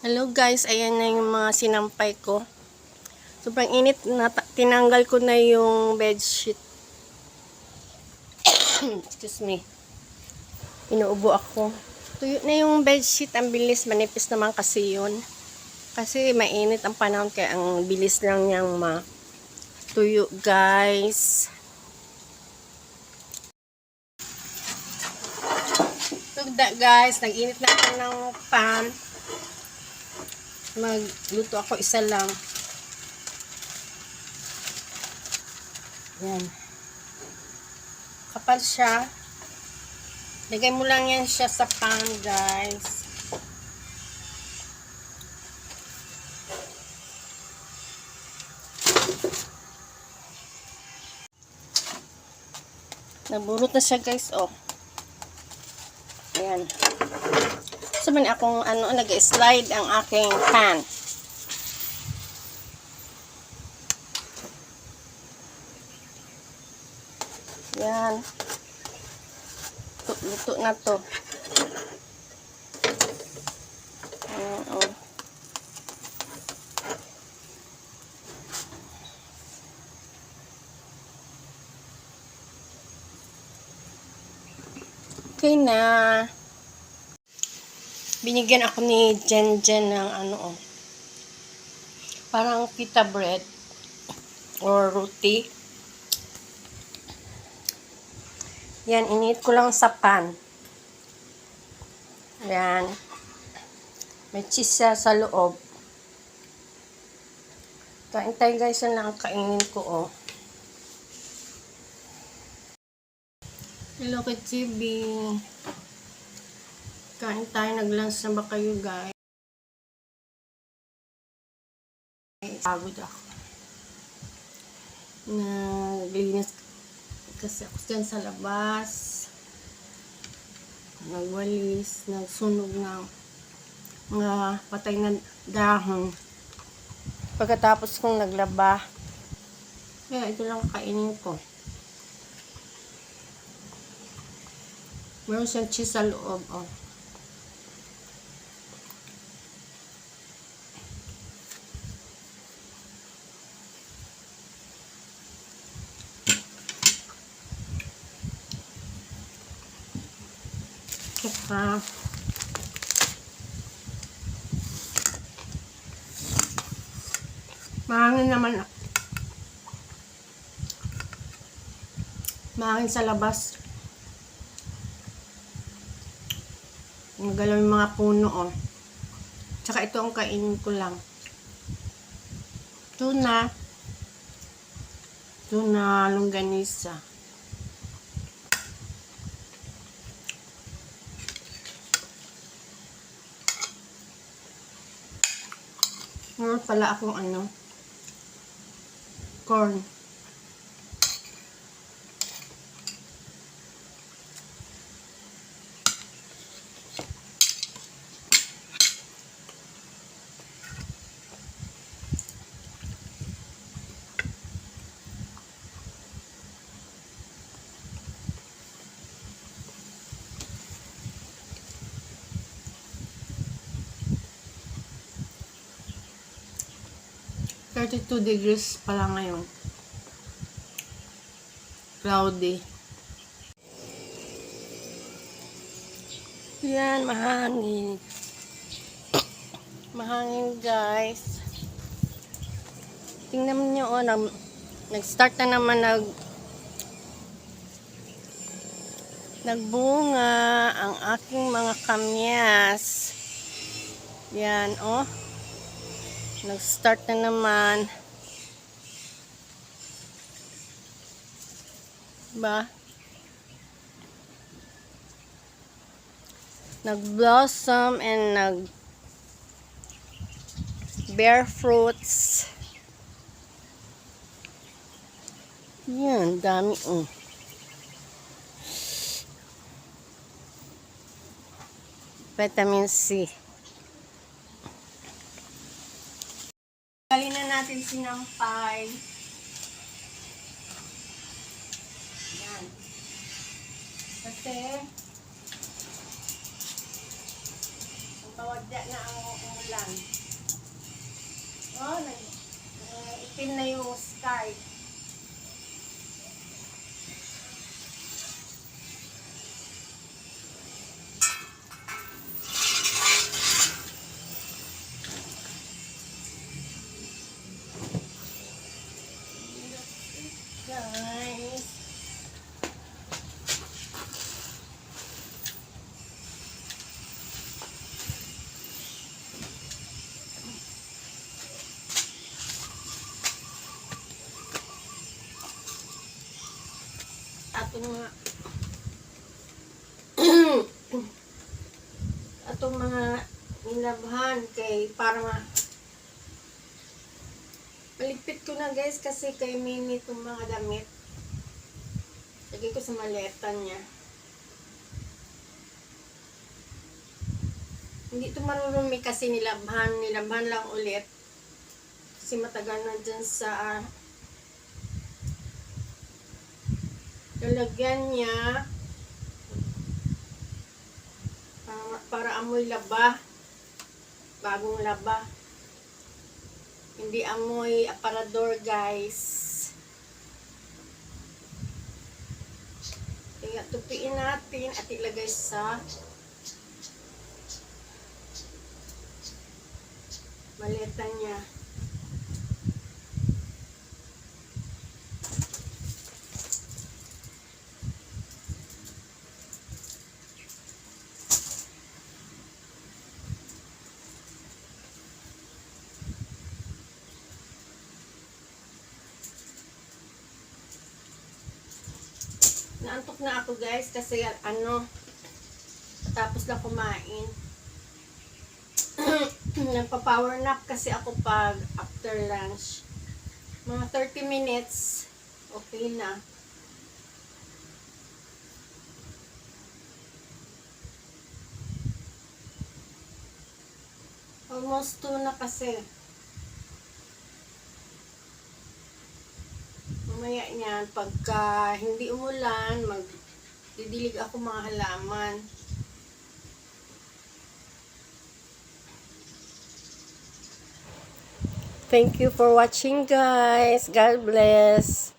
Hello guys, ayan na yung mga sinampay ko. Sobrang init na tinanggal ko na yung bedsheet. Excuse me. Inuubo ako. Tuyo na yung bedsheet, ang bilis, manipis naman kasi yun. Kasi mainit ang panahon kaya ang bilis lang niyang matuyo guys. So guys, nag-init na ako ng pan. Magluto ako isa lang. Yan. Kapal siya. Lagay mo lang yan siya sa pan, guys. Naburot na siya, guys. Oh. Ayan. Sabi akong nag-slide ang aking pan. Yan. Luto na to. Ayan, oh. Okay na. Binigyan ako ni Jen ng parang pita bread or roti. Yan, init ko lang sa pan. Yan. May cheese sa loob. Kain tayo guys, yan lang ang kainin ko, oh. Hello, Kachibi. Kain tayo, nag-lunch na ba kayo guys? Pagod ako. Naglinis kasi ako dyan sa labas. Nagwalis, nagsunog ng mga patay na dahon. Pagkatapos kong naglaba, kaya ito lang kainin ko. Meron siyang cheese sa loob, oh. Saka mahangin naman. Mahangin sa labas. Nagalaw yung mga puno, oh. Tsaka ito ang kainin ko lang. Tuna longganisa. Meron pala akong corn. -32 pala ngayon. Cloudy. Yan, mahangin. Mahangin guys. Tingnan nyo, oh, nag-start na naman nagbunga ang aking mga kamyas. Yan, oh. Nag-start na naman. Diba? Nag-blossom and nag-bear fruits. Yan, dami, oh. Vitamin C. Dali na natin sinampay. Yan. Kasi Bawadya na ang umulan. Oh, itim na yung sky. Guys. Atong mga atong mga nilabhan kay para maligpit ko na guys kasi kay mini itong mga damit. Lagay ko sa maleta niya. Hindi ito marurumi kasi nilabhan lang ulit. Kasi matagal na dyan sa lalagyan niya para amoy laba. Bagong laba. Hindi amoy aparador guys. Kaya tupiin natin at ilagay sa maleta niya. Naantok na ako guys kasi tapos lang kumain. Nagpa-power nap kasi ako pag after lunch. Mga 30 minutes, okay na. Almost 2 na kasi. Mamaya niyan, pagka hindi umulan, magdidilig ako mga halaman. Thank you for watching guys. God bless.